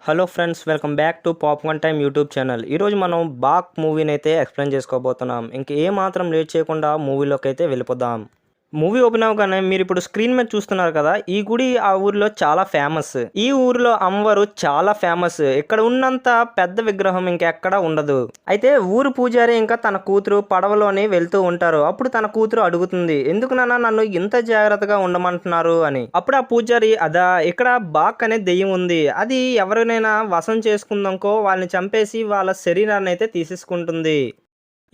Hello friends, welcome back to popcorn time YouTube channel. ఈరోజు మనం back మూవీని అయితే ఎక్స్ప్లెయిన్ చేసుకోబోతున్నాం. ఇంక ఏ మాత్రం లేట్ చేయకుండా మూవీలోకి అయితే వెళ్ళిపోదాం. మూవీ ఓపెన్ అవ్వగానే మీరు ఇప్పుడు స్క్రీన్ మీద చూస్తున్నారు కదా, ఈ గుడి ఆ ఊరిలో చాలా ఫేమస్. ఈ ఊరిలో అమ్మవారు చాలా ఫేమస్. ఇక్కడ ఉన్నంత పెద్ద విగ్రహం ఇంకెక్కడా ఉండదు. అయితే ఊరు పూజారి ఇంకా తన కూతురు పడవలోని వెళ్తూ ఉంటారు. అప్పుడు తన కూతురు అడుగుతుంది, ఎందుకు నాన్న నన్ను ఇంత జాగ్రత్తగా ఉండమంటున్నారు అని. అప్పుడు ఆ పూజారి, అదా ఇక్కడ బాక్ అనే దెయ్యం ఉంది, అది ఎవరినైనా వశం చేసుకుందాకో వాళ్ళని చంపేసి వాళ్ళ శరీరాన్ని అయితే తీసేసుకుంటుంది.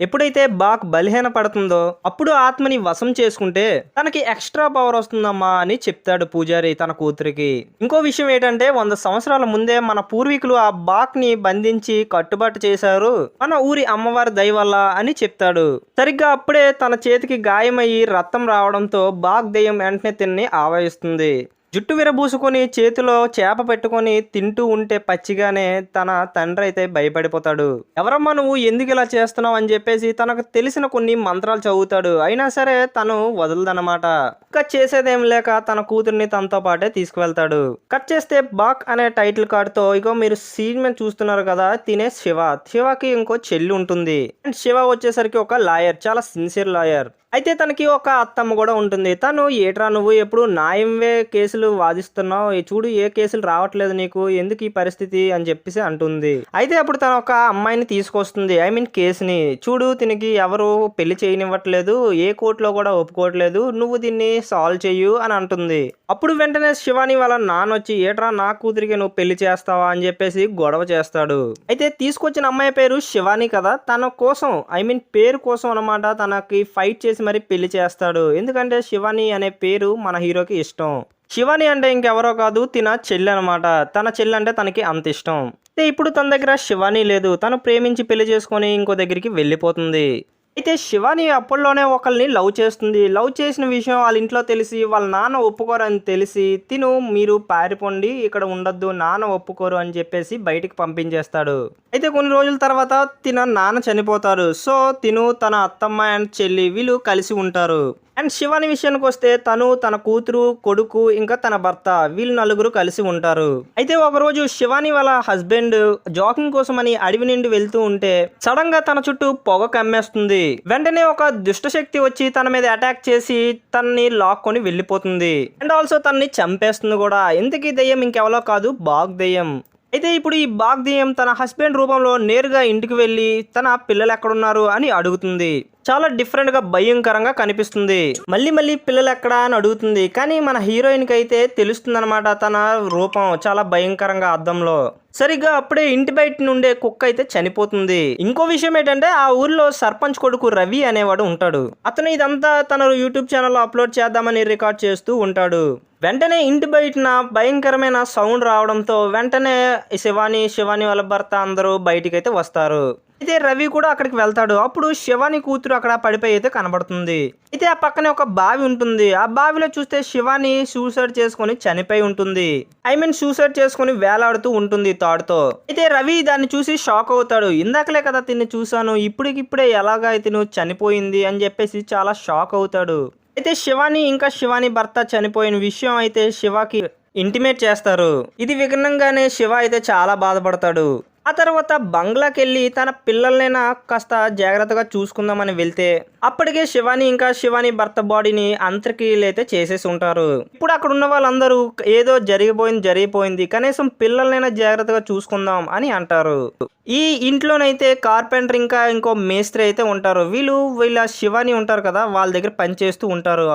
ఎప్పుడైతే బాక్ బలహీన పడుతుందో అప్పుడు ఆత్మని వశం చేసుకుంటే తనకి ఎక్స్ట్రా పవర్ వస్తుందమ్మా అని చెప్తాడు పూజారి తన కూతురికి. ఇంకో విషయం ఏంటంటే 100 సంవత్సరాల ముందే మన పూర్వీకులు ఆ బాక్ ని బంధించి కట్టుబాటు చేశారు మన ఊరి అమ్మవారి దయ వల్ల అని చెప్తాడు. సరిగ్గా అప్పుడే తన చేతికి గాయమయ్యి రక్తం రావడంతో బాక్ దెయ్యం వెంటనే తిన్ని ఆవహిస్తుంది. జుట్టు విరబూసుకొని చేతిలో చేప పెట్టుకొని తింటూ ఉంటే పచ్చిగానే తన తండ్రి అయితే భయపడిపోతాడు. ఎవరమ్మా నువ్వు, ఎందుకు ఇలా చేస్తున్నావు అని చెప్పేసి తనకు తెలిసిన కొన్ని మంత్రాలు చదువుతాడు. అయినా సరే తను వదలదనమాట. ఇంకా చేసేదేం లేక తన కూతుర్ని తనతో పాటే తీసుకువెళ్తాడు. కట్ చేస్తే బాక్ అనే టైటిల్ కార్డ్ తో ఇగో మీరు సీన్ మీద చూస్తున్నారు కదా, తినే శివకి ఇంకో చెల్లి ఉంటుంది. అండ్ శివ వచ్చేసరికి ఒక లాయర్, చాలా సిన్సియర్ లాయర్. అయితే తనకి ఒక అత్తమ్మ కూడా ఉంటుంది. తను, ఏట్రా నువ్వు ఎప్పుడు న్యాయంవే కేసులు వాదిస్తున్నావు, చూడు ఏ కేసులు రావట్లేదు నీకు, ఎందుకు ఈ పరిస్థితి అని చెప్పేసి అంటుంది. అయితే అప్పుడు తను ఒక అమ్మాయిని తీసుకొస్తుంది, ఐ మీన్ కేసుని. చూడు తినకి ఎవరు పెళ్లి చేయనివ్వట్లేదు, ఏ కోర్టులో కూడా ఒప్పుకోవట్లేదు, నువ్వు దీన్ని సాల్వ్ చెయ్యు అని అంటుంది. అప్పుడు వెంటనే శివాని వాళ్ళ నాన్న వచ్చి, ఏట్రా నా కూతురికి నువ్వు పెళ్లి చేస్తావా అని చెప్పేసి గొడవ చేస్తాడు. అయితే తీసుకొచ్చిన అమ్మాయి పేరు శివాని కదా, తన కోసం ఐ మీన్ పేరు కోసం అనమాట తనకి ఫైట్ చేసి మరి పెళ్లి చేస్తాడు. ఎందుకంటే శివాని అనే పేరు మన హీరోకి ఇష్టం. శివాని అంటే ఇంకెవరో కాదు, తిన చెల్లి అనమాట. తన చెల్లి అంటే తనకి అంత ఇష్టం. అయితే ఇప్పుడు తన దగ్గర శివాని లేదు, తను ప్రేమించి పెళ్లి చేసుకొని ఇంకో దగ్గరికి వెళ్ళిపోతుంది. అయితే శివాని అప్పట్లోనే ఒకరిని లవ్ చేస్తుంది. లవ్ చేసిన విషయం వాళ్ళ ఇంట్లో తెలిసి వాళ్ళ నాన్న ఒప్పుకోరని తెలిసి తిను, మీరు పారిపోండి, ఇక్కడ ఉండొద్దు, నాన్న ఒప్పుకోరు అని చెప్పేసి బయటికి పంపించేస్తాడు. అయితే కొన్ని రోజుల తర్వాత తిన నాన్న చనిపోతారు. సో తిను, తన అత్తమ్మ అండ్ చెల్లి వీళ్ళు కలిసి ఉంటారు. అండ్ శివాని విషయానికి వస్తే తను, తన కూతురు, కొడుకు ఇంకా తన భర్త వీళ్ళు నలుగురు కలిసి ఉంటారు. అయితే ఒకరోజు శివాని వాళ్ళ హస్బెండ్ జాకింగ్ కోసం అని అడవి నుండి వెళ్తూ ఉంటే సడన్ గా తన చుట్టూ పొగ కమ్మేస్తుంది. వెంటనే ఒక దుష్ట శక్తి వచ్చి తన మీద అటాక్ చేసి తనని లాక్కొని వెళ్ళిపోతుంది. అండ్ ఆల్సో తనని చంపేస్తుంది కూడా. ఇంతకీ దెయ్యం ఇంకెవరో కాదు, బాగ్ దెయ్యం. అయితే ఇప్పుడు ఈ బాగ్ దెయ్యం తన హస్బెండ్ రూపంలో నేరుగా ఇంటికి వెళ్ళి తన పిల్లలు ఎక్కడున్నారు అని అడుగుతుంది. చాలా డిఫరెంట్ గా భయంకరంగా కనిపిస్తుంది. మళ్ళీ పిల్లలు ఎక్కడా అని అడుగుతుంది. కానీ మన హీరోయిన్ కి అయితే తెలుస్తుంది అనమాట తన రూపం చాలా భయంకరంగా అద్దంలో. సరిగ్గా అప్పుడే ఇంటి బయట నుండే కుక్క అయితే చనిపోతుంది. ఇంకో విషయం ఏంటంటే ఆ ఊర్లో సర్పంచ్ కొడుకు రవి అనేవాడు ఉంటాడు. అతను ఇదంతా తన యూట్యూబ్ ఛానల్లో అప్లోడ్ చేద్దామని రికార్డ్ చేస్తూ ఉంటాడు. వెంటనే ఇంటి బయటన భయంకరమైన సౌండ్ రావడంతో వెంటనే శివాని వాళ్ళ భర్త అందరూ బయటికి అయితే వస్తారు. అయితే రవి కూడా అక్కడికి వెళ్తాడు. అప్పుడు శివాని కూతురు అక్కడ పడిపోయి అయితే కనబడుతుంది. అయితే ఆ పక్కనే ఒక బావి ఉంటుంది. ఆ బావిలో చూస్తే శివాని సూసైడ్ చేసుకొని చనిపోయి ఉంటుంది. ఐ మీన్ సూసైడ్ చేసుకొని వేలాడుతూ ఉంటుంది తాడుతో. అయితే రవి దాన్ని చూసి షాక్ అవుతాడు. ఇందాకలే కదా తిని చూశాను, ఇప్పుడికిప్పుడే ఎలాగా తిను చనిపోయింది అని చెప్పేసి చాలా షాక్ అవుతాడు. అయితే శివాని ఇంకా శివాని భర్త చనిపోయిన విషయం అయితే శివకి ఇంటిమేట్ చేస్తారు. ఇది విఘ్నంగానే శివ అయితే చాలా బాధపడతాడు. ఆ తర్వాత బంగ్లాకి వెళ్ళి తన పిల్లలనైనా కాస్త జాగ్రత్తగా చూసుకుందామని వెళ్తే అప్పటికే శివాని ఇంకా శివాని భర్త బాడీని అంత్యక్రియలు అయితే చేసేసి ఉంటారు. ఇప్పుడు అక్కడ ఉన్న వాళ్ళందరూ ఏదో జరిగిపోయింది, కనీసం పిల్లలనైనా జాగ్రత్తగా చూసుకుందాం అని అంటారు. ఈ ఇంట్లోనైతే కార్పెంటర్ ఇంకా ఇంకో మేస్త్రి అయితే ఉంటారు. వీళ్ళ శివాని ఉంటారు కదా, వాళ్ళ దగ్గర పనిచేస్తూ ఉంటారు.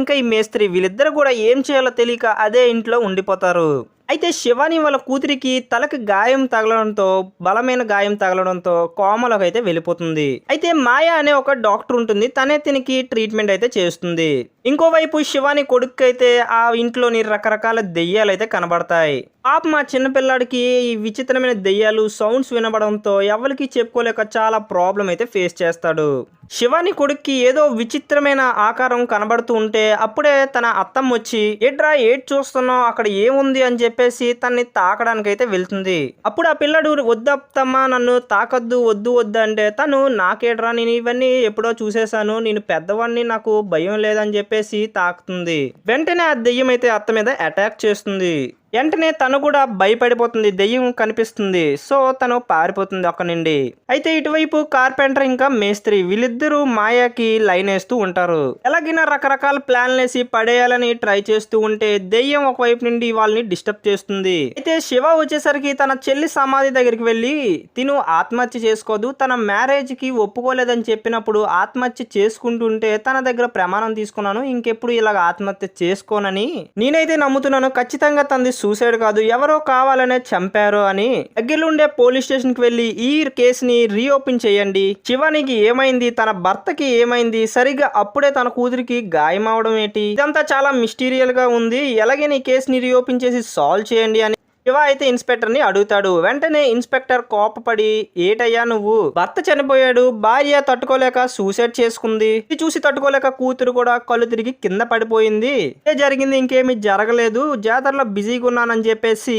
ఇంకా ఈ మేస్త్రి వీళ్ళిద్దరు కూడా ఏం చేయాలో తెలియక అదే ఇంట్లో ఉండిపోతారు. అయితే శివాని వాళ్ళ కూతురికి తలకి గాయం తగలడంతో, బలమైన గాయం తగలడంతో కోమలోకి అయితే వెళ్ళిపోతుంది. అయితే మాయ అనే ఒక డాక్టర్ ఉంటుంది, తనే తినికి ట్రీట్మెంట్ అయితే చేస్తుంది. ఇంకోవైపు శివాని కొడుకు అయితే ఆ ఇంట్లోని రకరకాల దెయ్యాలు అయితే కనబడతాయి. పాప మా చిన్నపిల్లాడికి ఈ విచిత్రమైన దెయ్యాలు సౌండ్స్ వినబడంతో ఎవరికి చెప్పుకోలేక చాలా ప్రాబ్లం అయితే ఫేస్ చేస్తాడు. శివాని కొడుక్కి ఏదో విచిత్రమైన ఆకారం కనబడుతూ ఉంటే అప్పుడే తన అత్తమ్మ వచ్చి, ఏట్రా ఏట్ చూస్తున్నావు, అక్కడ ఏముంది అని చెప్పేసి తన్ని తాకడానికి అయితే వెళ్తుంది. అప్పుడు ఆ పిల్లడు, వద్దత్తమ్మా నన్ను తాకద్దు, వద్దు అంటే తను, నాకేట్రా నేను ఇవన్నీ ఎప్పుడో చూసేశాను, నేను పెద్దవాడిని, నాకు భయం లేదని చెప్పేసి తాకుతుంది. వెంటనే ఆ దెయ్యం అయితే అత్త మీద అటాక్ చేస్తుంది. వెంటనే తను కూడా భయపడిపోతుంది, దెయ్యం కనిపిస్తుంది. సో తను పారిపోతుంది అక్కడి నుండి. అయితే ఇటువైపు కార్పెంటర్ ఇంకా మేస్త్రి వీళ్ళిద్దరూ మాయాకి లైన్ వేస్తూ ఉంటారు. ఎలాగైనా రకరకాల ప్లాన్లు వేసి పడేయాలని ట్రై చేస్తూ ఉంటే దెయ్యం ఒకవైపు నుండి వాళ్ళని డిస్టర్బ్ చేస్తుంది. అయితే శివ వచ్చేసరికి తన చెల్లి సమాధి దగ్గరికి వెళ్ళి తిను ఆత్మహత్య చేసుకోదు, తన మ్యారేజ్ కి ఒప్పుకోలేదని చెప్పినప్పుడు ఆత్మహత్య చేసుకుంటుంటే తన దగ్గర ప్రమాణం తీసుకున్నాను, ఇంకెప్పుడు ఇలాగ ఆత్మహత్య చేసుకోనని. నేనైతే నమ్ముతున్నాను ఖచ్చితంగా తనది సూసైడ్ కాదు, ఎవరో కావాలనే చంపారు అని. దగ్గరలో ఉండే పోలీస్ స్టేషన్ కి వెళ్ళి ఈ కేసుని రీఓపెన్ చేయండి, శివానికి ఏమైంది, తన భర్తకి ఏమైంది, సరిగ్గా అప్పుడే తన కూతురికి గాయం అవడం ఏంటి, ఇదంతా చాలా మిస్టీరియల్ గా ఉంది, ఎలాగైనా ఈ కేసుని రీఓపెన్ చేసి సాల్వ్ చేయండి అని శివ అయితే ఇన్స్పెక్టర్ ని అడుగుతాడు. వెంటనే ఇన్స్పెక్టర్ కోపపడి, ఏటయ్యా నువ్వు, భర్త చనిపోయాడు, భార్య తట్టుకోలేక సూసైడ్ చేసుకుంది, ఇది చూసి తట్టుకోలేక కూతురు కూడా కళ్ళు తిరిగి కింద పడిపోయింది, ఇదే జరిగింది, ఇంకేమీ జరగలేదు, జాతరలో బిజీగా ఉన్నానని చెప్పేసి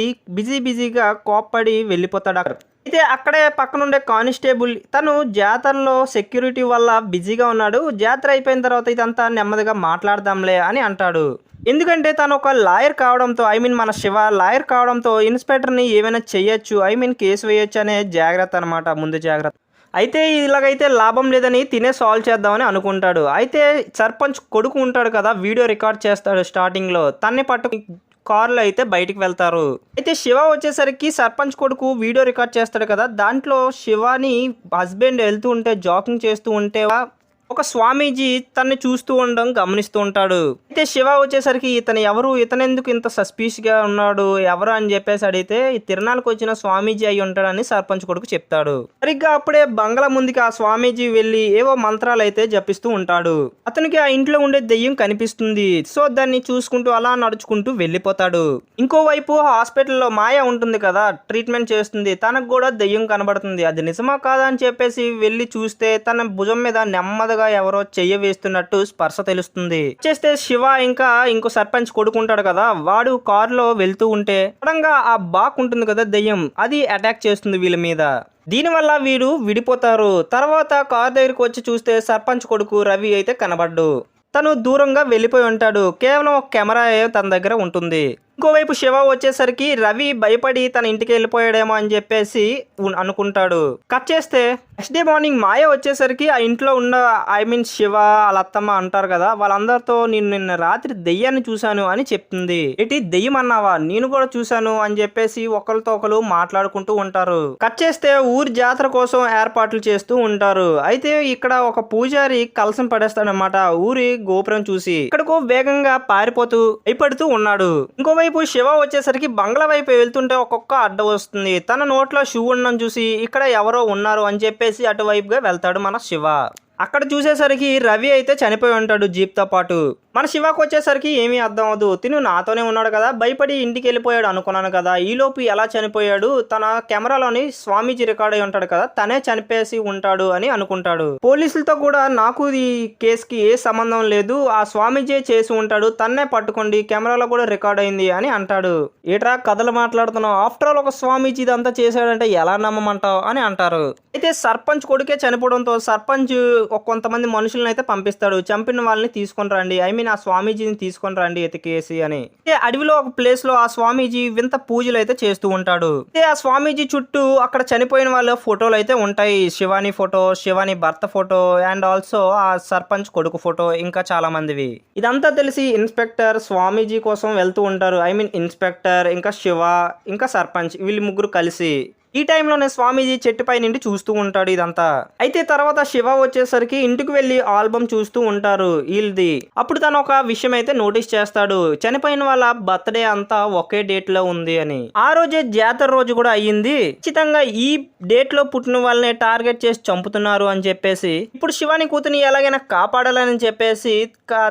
బిజీగా కోపపడి వెళ్ళిపోతాడు. అయితే అక్కడే పక్కనుండే కానిస్టేబుల్ తను జాతరలో సెక్యూరిటీ వల్ల బిజీగా ఉన్నాడు, జాతర అయిపోయిన తర్వాత ఇదంతా నెమ్మదిగా మాట్లాడదాంలే అని అంటాడు. ఎందుకంటే తను ఒక లాయర్ కావడంతో, మన శివ లాయర్ కావడంతో ఇన్స్పెక్టర్ని ఏమైనా చెయ్యొచ్చు, కేసు వేయొచ్చు అనే జాగ్రత్త అనమాట, ముందు జాగ్రత్త. అయితే ఇలాగైతే లాభం లేదని తినే సాల్వ్ చేద్దామని అనుకుంటాడు. అయితే సర్పంచ్ కొడుకు ఉంటాడు కదా, వీడియో రికార్డ్ చేస్తాడు స్టార్టింగ్లో, తన్ని పట్టు కారులో అయితే బయటికి వెళ్తారు. అయితే శివ వచ్చేసరికి సర్పంచ్ కొడుకు వీడియో రికార్డ్ చేస్తాడు కదా, దాంట్లో శివాని హస్బెండ్ వెళ్తూ ఉంటే జాకింగ్ చేస్తూ ఉంటే ఒక స్వామీజీ తన్ని చూస్తూ ఉండడం గమనిస్తూ ఉంటాడు. అయితే శివ వచ్చేసరికి ఇతను ఎవరు, ఇతనెందుకు ఇంత సస్పీషియస్ గా ఉన్నాడు, ఎవరు అని చెప్పేసి అడిగితే ఈ తిరణాలకు వచ్చిన స్వామీజీ అయి ఉంటాడని సర్పంచ్ కొడుకు చెప్తాడు. సరిగ్గా అప్పుడే బంగ్లా ముందుకి ఆ స్వామీజీ వెళ్ళి ఏవో మంత్రాలు అయితే జపిస్తూ ఉంటాడు. అతనికి ఆ ఇంట్లో ఉండే దెయ్యం కనిపిస్తుంది. సో దాన్ని చూసుకుంటూ అలా నడుచుకుంటూ వెళ్ళిపోతాడు. ఇంకోవైపు హాస్పిటల్లో మాయ ఉంటుంది కదా, ట్రీట్మెంట్ చేస్తుంది, తనకు కూడా దెయ్యం కనబడుతుంది. అది నిజమా కాదా అని చెప్పేసి వెళ్ళి చూస్తే తన భుజం మీద నెమ్మదిగా ఎవరో చెయ్య వేస్తున్నట్టు స్పర్శ తెలుస్తుంది. చేస్తే శివ ఇంకా ఇంకో సర్పంచ్ కొడుకుంటాడు కదా, వాడు కారులో వెళ్తూ ఉంటే సడన్గా ఆ బాక్ ఉంటుంది కదా దెయ్యం, అది అటాక్ చేస్తుంది వీళ్ళ మీద. దీనివల్ల వీడు విడిపోతారు. తర్వాత కారు దగ్గరికి వచ్చి చూస్తే సర్పంచ్ కొడుకు రవి అయితే కనబడ్డు. తను దూరంగా వెళ్ళిపోయి ఉంటాడు. కేవలం ఒక కెమెరా తన దగ్గర ఉంటుంది. ఇంకోవైపు శివ వచ్చేసరికి రవి భయపడి తన ఇంటికి వెళ్ళిపోయాడేమో అని చెప్పేసి అనుకుంటాడు. కట్ చేస్తే నెక్స్ట్ డే మార్నింగ్ మాయ వచ్చేసరికి ఆ ఇంట్లో ఉన్న శివ వాళ్ళ అత్తమ్మ అంటారు కదా, వాళ్ళందరితో నేను నిన్న రాత్రి దెయ్యాన్ని చూశాను అని చెప్తుంది. ఏంటి దెయ్యం అన్నావా, నేను కూడా చూశాను అని చెప్పేసి ఒకరితో ఒకరు మాట్లాడుకుంటూ ఉంటారు. కట్ చేస్తే ఊరి జాతర కోసం ఏర్పాట్లు చేస్తూ ఉంటారు. అయితే ఇక్కడ ఒక పూజారి కలసం పడేస్తాడనమాట ఊరి గోపురం చూసి. ఇక్కడకు వేగంగా పారిపోతూ భయపడుతూ ఉన్నాడు. ఇంకోవైపు శివ వచ్చేసరికి బంగ్లా వైపు వెళ్తుంటే ఒక్కొక్క అడ్డ వస్తుంది. తన నోట్లో షూ ఉండడం చూసి ఇక్కడ ఎవరో ఉన్నారు అని చెప్పేసి అటువైపుగా వెళ్తాడు మన శివ. అక్కడ చూసేసరికి రవి అయితే చనిపోయి ఉంటాడు జీప్తో పాటు. మన శివకు వచ్చేసరికి ఏమీ అర్థం అవ్వదు. తిను నాతోనే ఉన్నాడు కదా, భయపడి ఇంటికి వెళ్ళిపోయాడు అనుకున్నాను కదా, ఈలోపు ఎలా చనిపోయాడు, తన కెమెరాలోని స్వామీజీ రికార్డ్ అయి ఉంటాడు కదా, తనే చనిపేసి ఉంటాడు అని అనుకుంటాడు. పోలీసులతో కూడా నాకు ఈ కేసుకి ఏ సంబంధం లేదు, ఆ స్వామీజీ చేసి ఉంటాడు, తన్నే పట్టుకోండి, కెమెరాలో కూడా రికార్డ్ అయింది అని అంటాడు. ఏట్రా కథలు మాట్లాడుతున్నావు, ఆఫ్టర్ ఆల్ ఒక స్వామీజీ ఇదంతా చేశాడంటే ఎలా నమ్మమంటావు అని అంటారు. అయితే సర్పంచ్ కొడుకే చనిపోవడంతో సర్పంచ్ కొంతమంది మనుషులను అయితే పంపిస్తాడు, చంపిన వాళ్ళని తీసుకొని రండి, ఆ స్వామీజీని తీసుకొని రండి ఎతికేసి అని. అడవిలో ఒక ప్లేస్ లో ఆ స్వామీజీ వింత పూజలు అయితే చేస్తూ ఉంటాడు. ఆ స్వామీజీ చుట్టూ అక్కడ చనిపోయిన వాళ్ళ ఫోటోలు అయితే ఉంటాయి, శివాని ఫోటో, శివాని భర్త ఫోటో అండ్ ఆల్సో ఆ సర్పంచ్ కొడుకు ఫోటో, ఇంకా చాలా మందివి. ఇదంతా తెలిసి ఇన్స్పెక్టర్ స్వామీజీ కోసం వెళ్తూ ఉంటారు. ఇన్స్పెక్టర్ ఇంకా శివ ఇంకా సర్పంచ్ వీళ్ళు ముగ్గురు కలిసి. ఈ టైంలోనే స్వామీజీ చెట్టుపై నుండి చూస్తూ ఉంటాడు ఇదంతా. అయితే తర్వాత శివ వచ్చేసరికి ఇంటికి వెళ్ళి ఆల్బమ్ చూస్తూ ఉంటారు వీళ్ళది. అప్పుడు తను ఒక విషయం అయితే నోటీస్ చేస్తాడు, చనిపోయిన వాళ్ళ బర్త్డే అంతా ఒకే డేట్ లో ఉంది అని. ఆ రోజే జాతర రోజు కూడా అయ్యింది, ఖచ్చితంగా ఈ డేట్ లో పుట్టిన వాళ్ళని టార్గెట్ చేసి చంపుతున్నారు అని చెప్పేసి ఇప్పుడు శివాని కూతుని ఎలాగైనా కాపాడాలని చెప్పేసి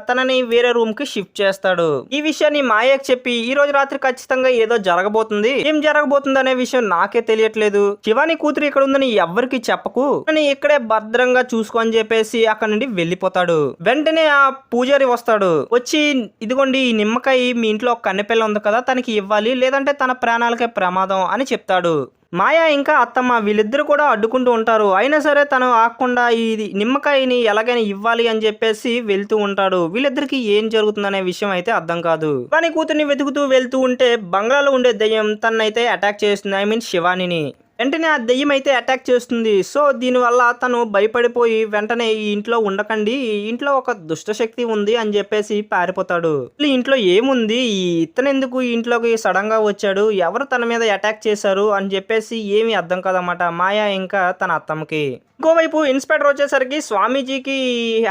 తనని వేరే రూమ్ కి షిఫ్ట్ చేస్తాడు. ఈ విషయాన్ని మాయకు చెప్పి ఈ రోజు రాత్రి ఖచ్చితంగా ఏదో జరగబోతుంది, ఏం జరగబోతుంది అనే విషయం నాకే తెలియట్లేదు, శివాని కూతురు ఇక్కడ ఉందని ఎవ్వరికి చెప్పకు, ఇక్కడే భద్రంగా చూసుకో అని చెప్పేసి అక్కడ నుండి వెళ్ళిపోతాడు. వెంటనే ఆ పూజారి వస్తాడు, వచ్చి ఇదిగోండి ఈ నిమ్మకాయ మీ ఇంట్లో ఒక కన్నెపిల్ల ఉంది కదా తనకి ఇవ్వాలి, లేదంటే తన ప్రాణాలకే ప్రమాదం అని చెప్తాడు. మాయ ఇంకా అత్తమ్మ వీళ్ళిద్దరు కూడా అడ్డుకుంటూ ఉంటారు. అయినా సరే తను ఆగకుండా ఈ నిమ్మకాయని ఎలాగైనా ఇవ్వాలి అని చెప్పేసి వెళ్తూ ఉంటాడు. వీళ్ళిద్దరికి ఏం జరుగుతుందనే విషయం అయితే అర్థం కాదు. శివాని కూతుర్ని వెతుకుతూ వెళ్తూ ఉంటే బంగ్లాలో ఉండే దయ్యం తనైతే అటాక్ చేస్తుంది. ఐ మీన్ శివానిని. వెంటనే ఆ దెయ్యం అయితే అటాక్ చేస్తుంది. సో దీనివల్ల తను భయపడిపోయి వెంటనే ఈ ఇంట్లో ఉండకండి, ఈ ఇంట్లో ఒక దుష్టశక్తి ఉంది అని చెప్పేసి పారిపోతాడు. ఈ ఇంట్లో ఏముంది, ఇతను ఎందుకు ఈ ఇంట్లోకి సడన్ గా వచ్చాడు, ఎవరు తన మీద అటాక్ చేశారు అని చెప్పేసి ఏమీ అర్థం కాదన్నమాట మాయా ఇంకా తన అత్తమ్మకి. ఇంకోవైపు ఇన్స్పెక్టర్ వచ్చేసరికి స్వామీజీకి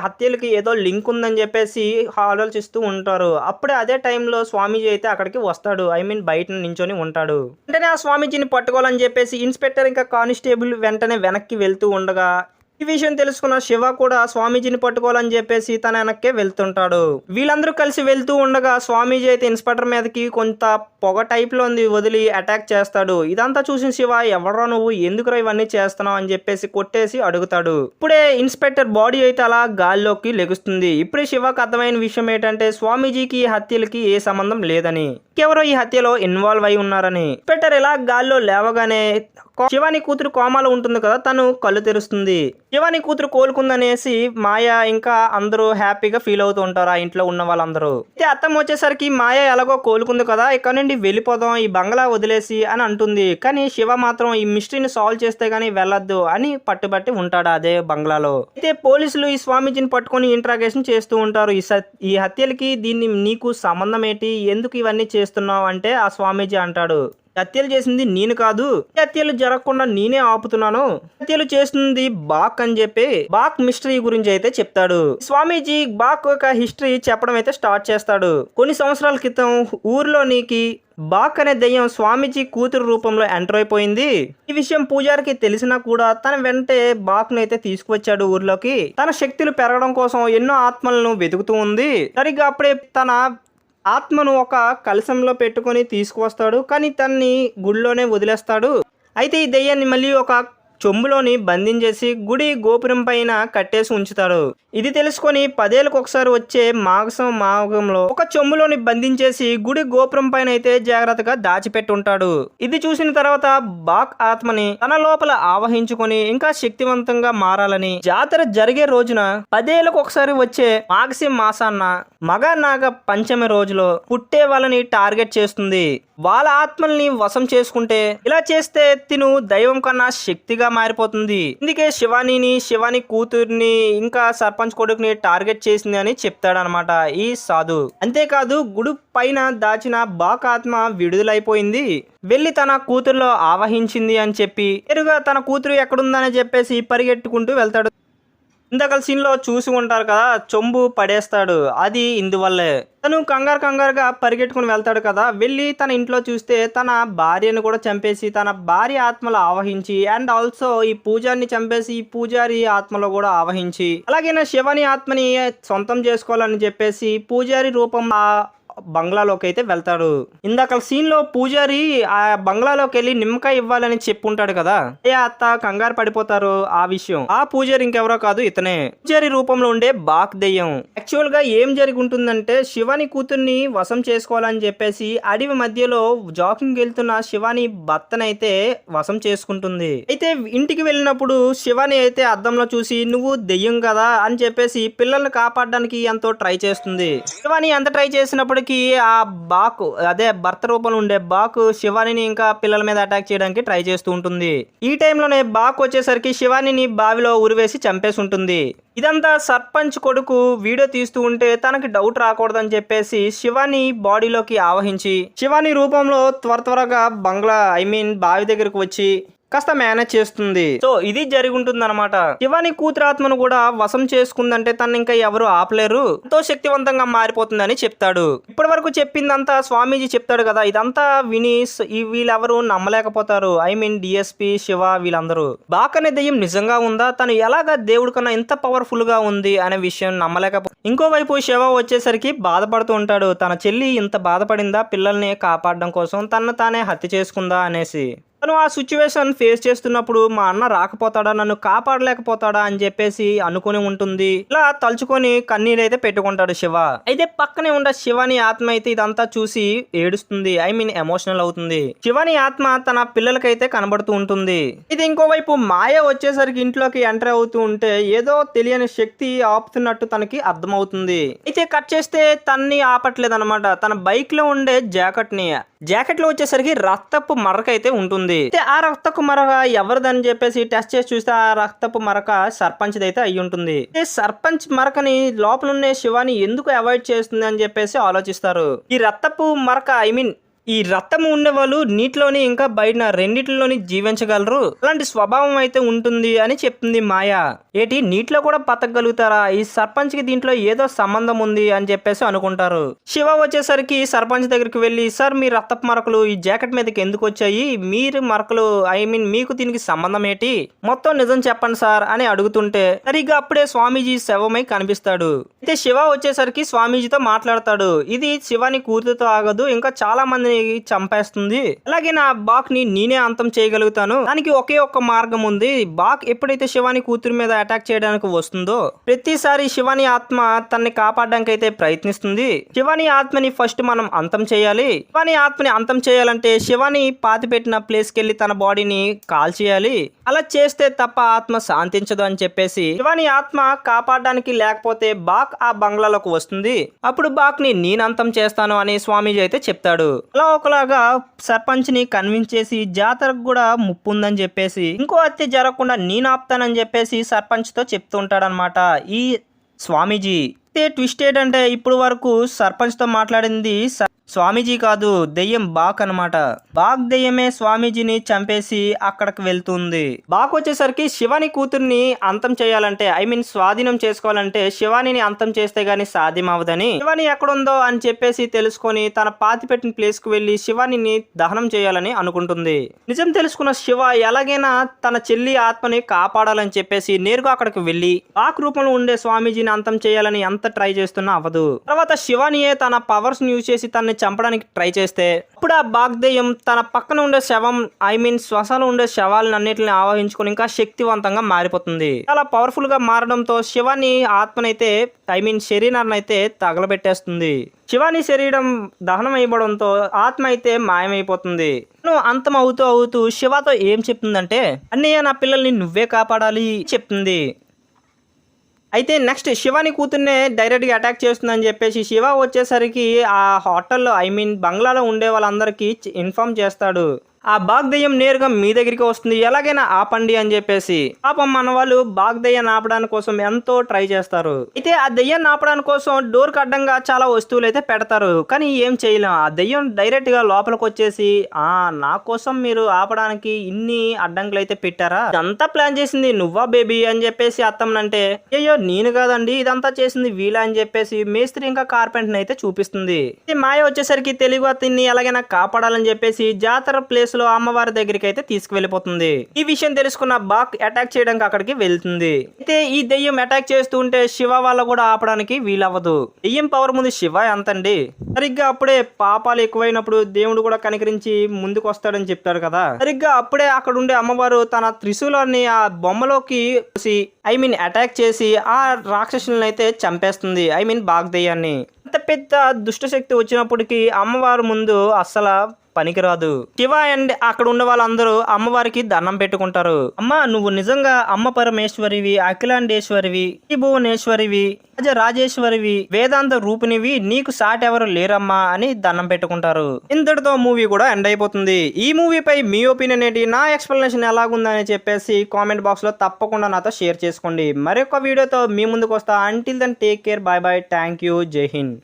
హత్యలకి ఏదో లింక్ ఉందని చెప్పేసి ఆలోచిస్తూ ఉంటారు. అప్పుడే అదే టైంలో స్వామీజీ అయితే అక్కడికి వస్తాడు. ఐ మీన్ బయట నించొని ఉంటాడు. వెంటనే ఆ స్వామీజీని పట్టుకోవాలని చెప్పేసి ఇన్స్పెక్టర్ ఇంకా కానిస్టేబుల్ వెంటనే వెనక్కి వెళ్తూ ఉండగా ఈ విషయం తెలుసుకున్న శివ కూడా స్వామీజీని పట్టుకోవాలని చెప్పేసి తన వెనక్కే వెళ్తుంటాడు. వీళ్ళందరూ కలిసి వెళ్తూ ఉండగా స్వామీజీ అయితే ఇన్స్పెక్టర్ మీదకి కొంత పొగ టైప్ లో వదిలి అటాక్ చేస్తాడు. ఇదంతా చూసిన శివ, ఎవడ్రా నువ్వు, ఎందుకురా ఇవన్నీ చేస్తున్నావు అని చెప్పేసి కొట్టేసి అడుగుతాడు. ఇప్పుడే ఇన్స్పెక్టర్ బాడీ అయితే అలా గాల్లోకి లెగుస్తుంది. ఇప్పుడే శివకు అర్థమైన విషయం ఏంటంటే స్వామీజీకి హత్యలకి ఏ సంబంధం లేదని, ఎవరో ఈ హత్యలో ఇన్వాల్వ్ అయి ఉన్నారని. ఇన్స్పెక్టర్ ఇలా గాల్లో లేవగానే శివాని కూతురు కోమాలో ఉంటుంది కదా, తను కళ్ళు తెరుస్తుంది. శివాని కూతురు కోలుకుందనేసి మాయా ఇంకా అందరూ హ్యాపీగా ఫీల్ అవుతూ ఉంటారు ఆ ఇంట్లో ఉన్న వాళ్ళందరూ. అయితే అత్తమ్మ వచ్చేసరికి మాయా ఎలాగో కోలుకుంది కదా, ఇక్కడ నుండి వెళ్ళిపోదాం, ఈ బంగ్లా వదిలేసి అని అంటుంది. కానీ శివ మాత్రం ఈ మిస్టరీని సాల్వ్ చేస్తే గానీ వెళ్ళొద్దు అని పట్టుబట్టి ఉంటాడు అదే బంగ్లాలో. అయితే పోలీసులు ఈ స్వామీజీని పట్టుకొని ఇంట్రాగేషన్ చేస్తూ ఉంటారు. ఈ హత్యలకి దీన్ని నీకు సంబంధం ఏంటి, ఎందుకు ఇవన్నీ చేస్తున్నావు అంటే ఆ స్వామీజీ అంటాడు, హత్యలు చేసింది నేను కాదు, హత్యలు జరగకుండా నేనే ఆపుతున్నాను, హత్యలు చేస్తుంది బాక్ అని చెప్పి బాక్ మిస్టరీ గురించి అయితే చెప్తాడు. స్వామీజీ బాక్ యొక్క హిస్టరీ చెప్పడం అయితే స్టార్ట్ చేస్తాడు. కొన్ని సంవత్సరాల క్రితం ఊర్లోనికి బాక్ అనే దెయ్యం స్వామీజీ కూతురు రూపంలో ఎంటర్ అయిపోయింది. ఈ విషయం పూజారికి తెలిసినా కూడా తన వెంటే బాక్ను అయితే తీసుకువచ్చాడు ఊర్లోకి. తన శక్తులు పెరగడం కోసం ఎన్నో ఆత్మలను వెతుకుతూ ఉంది. సరిగ్గా అప్పుడే తన ఆత్మను ఒక కలశంలో పెట్టుకొని తీసుకువస్తాడు. కానీ తన్ని గుడిలోనే వదిలేస్తాడు. అయితే ఈ దెయ్యాన్ని మళ్ళీ ఒక చెంబులోని బంధించేసి గుడి గోపురం పైన కట్టేసి ఉంచుతాడు. ఇది తెలుసుకొని 10 ఏళ్ళకు ఒకసారి వచ్చే మాఘంలో ఒక చెంబులోని బంధించేసి గుడి గోపురం పైన అయితే జాగ్రత్తగా దాచిపెట్టి ఉంటాడు. ఇది చూసిన తర్వాత బాక్ ఆత్మని తన లోపల ఆవహించుకొని ఇంకా శక్తివంతంగా మారాలని జాతర జరిగే రోజున 10 ఏళ్ళకు ఒకసారి వచ్చే మాసాన్న మగ నాగ పంచమి రోజులో పుట్టే వాళ్ళని టార్గెట్ చేస్తుంది. వాళ్ళ ఆత్మల్ని వశం చేసుకుంటే, ఇలా చేస్తే తిను దైవం కన్నా శక్తిగా మారిపోతుంది. అందుకే శివాని కూతుర్ని ఇంకా సర్పంచ్ కొడుకుని టార్గెట్ చేసింది అని చెప్తాడనమాట ఈ సాధు. అంతేకాదు గుడి పైన దాచిన బాక్ ఆత్మ విడుదలైపోయింది, వెళ్ళి తన కూతురులో ఆవహించింది అని చెప్పి ఎరుగా తన కూతురు ఎక్కడుందని చెప్పేసి పరిగెట్టుకుంటూ వెళ్తాడు. ఇందాక సీన్లో చూసి ఉంటారు కదా, చొంబు పడేస్తాడు. అది ఇందువల్లే తను కంగారుగా పరిగెట్టుకుని వెళ్తాడు కదా. వెళ్ళి తన ఇంట్లో చూస్తే తన భార్యను కూడా చంపేసి తన భార్య ఆత్మలో ఆవహించి అండ్ ఆల్సో ఈ పూజారిని చంపేసి ఈ పూజారి ఆత్మలో కూడా ఆవహించి అలాగే నా శివాని ఆత్మని సొంతం చేసుకోవాలని చెప్పేసి పూజారి రూపం బంగ్లాలోకి అయితే వెళ్తాడు. ఇందాక సీన్ లో పూజారి ఆ బంగ్లాలోకి వెళ్ళి నిమ్మకాయ ఇవ్వాలని చెప్పుంటాడు కదా, ఏ అత్త కంగారు పడిపోతారు ఆ విషయం. ఆ పూజారి ఇంకెవరో కాదు, ఇతనే పూజారి రూపంలో ఉండే బాక్ దెయ్యం. యాక్చువల్ గా ఏం జరిగి ఉంటుందంటే శివాని కూతుర్ని వశం చేసుకోవాలని చెప్పేసి అడవి మధ్యలో జాకింగ్ వెళ్తున్న శివాని భర్తనైతే వశం చేసుకుంటుంది. అయితే ఇంటికి వెళ్ళినప్పుడు శివాని అయితే అద్దంలో చూసి నువ్వు దెయ్యం కదా అని చెప్పేసి పిల్లల్ని కాపాడడానికి ఎంతో ట్రై చేస్తుంది. శివాని ఎంత ట్రై చేసినప్పుడు ఆ బాకు అదే భర్త రూపంలో ఉండే బాకు శివానిని ఇంకా పిల్లల మీద అటాక్ చేయడానికి ట్రై చేస్తూ ఉంటుంది. ఈ టైంలోనే బాకు వచ్చేసరికి శివానిని బావిలో ఉరివేసి చంపేసి ఉంటుంది. ఇదంతా సర్పంచ్ కొడుకు వీడియో తీస్తూ ఉంటే తనకి డౌట్ రాకూడదని చెప్పేసి శివాని బాడీలోకి ఆవహించి శివాని రూపంలో త్వరగా బంగ్లా బావి దగ్గరకు వచ్చి కాస్త మేనేజ్ చేస్తుంది. సో ఇది జరిగి ఉంటుంది అనమాట. శివాని కూతురాత్మను కూడా వశం చేసుకుందంటే తను ఇంకా ఎవరు ఆపలేరు, ఎంతో శక్తివంతంగా మారిపోతుందని చెప్తాడు. ఇప్పటి వరకు చెప్పిందంతా స్వామీజీ చెప్తాడు కదా, ఇదంతా విని వీళ్ళెవరు నమ్మలేకపోతారు. డిఎస్పి శివ వీళ్ళందరూ బాక్ అనే దెయ్యం నిజంగా ఉందా, తను ఎలాగా దేవుడి కన్నా ఇంత పవర్ఫుల్ గా ఉంది అనే విషయం నమ్మలేకపోతే. ఇంకోవైపు శివ వచ్చేసరికి బాధపడుతూ ఉంటాడు. తన చెల్లి ఇంత బాధపడిందా పిల్లల్ని కాపాడడం కోసం, తను తానే హత్య చేసుకుందా అనేసి. తను ఆ సిచ్యువేషన్ ఫేస్ చేస్తున్నప్పుడు మా అన్న రాకపోతాడా, నన్ను కాపాడలేకపోతాడా అని చెప్పేసి అనుకుని ఉంటుంది. ఇలా తలుచుకొని కన్నీరైతే పెట్టుకుంటాడు శివ. అయితే పక్కనే ఉన్న శివాని ఆత్మ అయితే ఇదంతా చూసి ఏడుస్తుంది. ఐ మీన్ ఎమోషనల్ అవుతుంది. శివాని ఆత్మ తన పిల్లలకైతే కనబడుతూ ఉంటుంది. ఇది ఇంకోవైపు మాయ వచ్చేసరికి ఇంట్లోకి ఎంటర్ అవుతూ ఉంటే ఏదో తెలియని శక్తి ఆపుతున్నట్టు తనకి అర్థమవుతుంది. అయితే కట్ చేస్తే తన్ని ఆపట్లేదు అనమాట. తన బైక్ లో ఉండే జాకెట్ లో వచ్చేసరికి రక్తపు మరక అయితే ఉంటుంది. అయితే ఆ రక్తపు మరక ఎవరిదని చెప్పేసి టెస్ట్ చేసి చూస్తే ఆ రక్తపు మరక సర్పంచ్ అయితే అయి ఉంటుంది. సర్పంచ్ మరకని లోపల ఉండే శివాని ఎందుకు అవాయిడ్ చేస్తుంది అని చెప్పేసి ఆలోచిస్తారు. ఈ రక్తపు మరక ఈ రక్తము ఉండేవాళ్ళు నీటిలోని ఇంకా బయట రెండిట్లోని జీవించగలరు, అలాంటి స్వభావం అయితే ఉంటుంది అని చెప్తుంది మాయ. ఏటి నీటిలో కూడా బతకగలుగుతారా, ఈ సర్పంచ్ కి దీంట్లో ఏదో సంబంధం ఉంది అని చెప్పేసి అనుకుంటారు. శివ వచ్చేసరికి సర్పంచ్ దగ్గరికి వెళ్ళి, సార్ మీ రక్తపు మరకలు ఈ జాకెట్ మీదకి ఎందుకు వచ్చాయి, మీరు మరకలు మీకు దీనికి సంబంధం ఏంటి, మొత్తం నిజం చెప్పండి సార్ అని అడుగుతుంటే సరిగ్గా అప్పుడే స్వామీజీ శవమై కనిపిస్తాడు. అయితే శివ వచ్చేసరికి స్వామీజీతో మాట్లాడతాడు. ఇది శివాని కూతురుతో ఆగదు, ఇంకా చాలా మంది చంపేస్తుంది, అలాగే నా బాక్ ని నేనే అంతం చేయగలుగుతాను, దానికి ఒకే ఒక్క మార్గం ఉంది. బాక్ ఎప్పుడైతే శివాని కూతురు మీద అటాక్ చేయడానికి వస్తుందో ప్రతిసారి శివాని ఆత్మ తనని కాపాడడానికి అయితే ప్రయత్నిస్తుంది. శివాని ఆత్మని ఫస్ట్ మనం అంతం చేయాలి. శివాని ఆత్మని అంతం చేయాలంటే శివాని పాతి పెట్టిన ప్లేస్ కి వెళ్ళి తన బాడీని కాల్ చేయాలి. అలా చేస్తే తప్ప ఆత్మ శాంతించదు అని చెప్పేసి శివాని ఆత్మ కాపాడడానికి లేకపోతే బాక్ ఆ బంగ్లాలోకి వస్తుంది. అప్పుడు బాక్ ని నేను అంతం చేస్తాను అని స్వామీజీ అయితే చెప్తాడు. అలా ఒకలాగా సర్పంచ్ ని కన్విన్స్ చేసి జాతరకు కూడా ముప్పు ఉందని చెప్పేసి ఇంకో హత్య జరగకుండా నేను ఆపుతానని చెప్పేసి సర్పంచ్ తో చెప్తూ ఉంటాడనమాట ఈ స్వామీజీ. అయితే ట్విస్ట్ ఏంటంటే ఇప్పుడు వరకు సర్పంచ్ తో మాట్లాడింది స్వామీజీ కాదు, దెయ్యం బాక్ అనమాట. బాక్ దెయ్యమే స్వామీజీని చంపేసి అక్కడికి వెళ్తుంది. బాక్ వచ్చేసరికి శివాని కూతుర్ని అంతం చేయాలంటే స్వాధీనం చేసుకోవాలంటే శివానిని అంతం చేస్తే గానీ సాధ్యం అవదని, శివాని ఎక్కడుందో అని చెప్పేసి తెలుసుకొని తన పాతి పెట్టిన ప్లేస్ కు వెళ్లి శివానిని దహనం చేయాలని అనుకుంటుంది. నిజం తెలుసుకున్న శివ ఎలాగైనా తన చెల్లి ఆత్మని కాపాడాలని చెప్పేసి నేరుగా అక్కడికి వెళ్లి బాక్ రూపంలో ఉండే స్వామీజీని అంతం చేయాలని ఎంత ట్రై చేస్తున్నా అవ్వదు. తర్వాత శివానియే తన పవర్స్ యూజ్ చేసి తనని చంపడానికి ట్రై చేస్తే అప్పుడు ఆ బాక్ దెయ్యం తన పక్కన ఉండే శవం శ్వాసలో ఉండే శవాలను అన్నిటిని ఆవహించుకొని ఇంకా శక్తివంతంగా మారిపోతుంది. చాలా పవర్ఫుల్ గా మారడంతో శివాని ఆత్మనైతే శరీరాన్ని అయితే తగలబెట్టేస్తుంది. శివాని శరీరం దహనం అయిపోవడంతో ఆత్మ అయితే మాయమైపోతుంది. అంతం అవుతూ శివతో ఏం చెప్తుందంటే, అన్నయ్య నా పిల్లల్ని నువ్వే కాపాడాలి చెప్తుంది. అయితే నెక్స్ట్ శివాని కూతుర్నే డైరెక్ట్గా అటాక్ చేస్తుందని చెప్పేసి శివ వచ్చేసరికి ఆ హోటల్లో బంగ్లాలో ఉండే వాళ్ళందరికీ ఇన్ఫార్మ్ చేస్తాడు. ఆ బాగ్ దెయ్యం నేరుగా మీ దగ్గరికి వస్తుంది, ఎలాగైనా ఆపండి అని చెప్పేసి. పాపం మన వాళ్ళు బాగ్ దెయ్యాన్ని ఆపడానికి కోసం ఎంతో ట్రై చేస్తారు. అయితే ఆ దెయ్యాన్ని ఆపడానికి కోసం డోర్ కి అడ్డంగా చాలా వస్తువులు అయితే పెడతారు, కానీ ఏం చేయలేం. ఆ దెయ్యం డైరెక్ట్ గా లోపలికి వచ్చేసి నా కోసం మీరు ఆపడానికి ఇన్ని అడ్డంకులు అయితే పెట్టారా, ఇదంతా ప్లాన్ చేసింది నువ్వా బేబీ అని చెప్పేసి అత్తమ్మనంటే, అయ్యో నేను కాదండి ఇదంతా చేసింది వీళ్ళ అని చెప్పేసి మేస్త్రి ఇంకా కార్పెంటర్ అయితే చూపిస్తుంది. మాయ వచ్చేసరికి తెలుగు అతన్ని ఎలాగైనా కాపాడాలని చెప్పేసి జాతర ప్లేస్ లో అమ్మవారి దగ్గరికి అయితే తీసుకువెళ్ళిపోతుంది. ఈ విషయం తెలుసుకున్న బాక్ అటాక్ చేయడానికి అక్కడికి వెళ్తుంది. అయితే ఈ దెయ్యం అటాక్ చేస్తూ ఉంటే శివ వాళ్ళ కూడా ఆపడానికి వీలవ్వదు. దెయ్యం పవర్ ముందు శివ ఎంతండి. సరిగ్గా అప్పుడే పాపాలు ఎక్కువైనప్పుడు దేవుడు కూడా కనికరించి ముందుకు వస్తాడని చెప్తాడు కదా, సరిగ్గా అప్పుడే అక్కడ ఉండే అమ్మవారు తన త్రిశూలాన్ని ఆ బొమ్మలోకి అటాక్ చేసి ఆ రాక్షసులను అయితే చంపేస్తుంది. బాగ్ దెయ్యాన్ని. అంత పెద్ద దుష్టశక్తి వచ్చినప్పటికీ అమ్మవారు ముందు అస్సలు పనికిరాదు. శివ అండ్ అక్కడ ఉన్న వాళ్ళందరూ అమ్మవారికి దండం పెట్టుకుంటారు. అమ్మ నువ్వు నిజంగా అమ్మ పరమేశ్వరివి, అఖిలాండేశ్వరివి, భువనేశ్వరివి, రాజేశ్వరివి, వేదాంత రూపినివి, నీకు సాటి ఎవరు లేరమ్మా అని దండం పెట్టుకుంటారు. ఇంతటితో మూవీ కూడా ఎండ్ అయిపోతుంది. ఈ మూవీపై మీ ఒపీనియన్ ఏంటి, నా ఎక్స్ప్లెనేషన్ ఎలాగుందని చెప్పేసి కామెంట్ బాక్స్ లో తప్పకుండా నాతో షేర్ చేసుకోండి. మరొక వీడియోతో మీ ముందుకు వస్తా. Until then take care, bye bye, thank you, జై హింద్.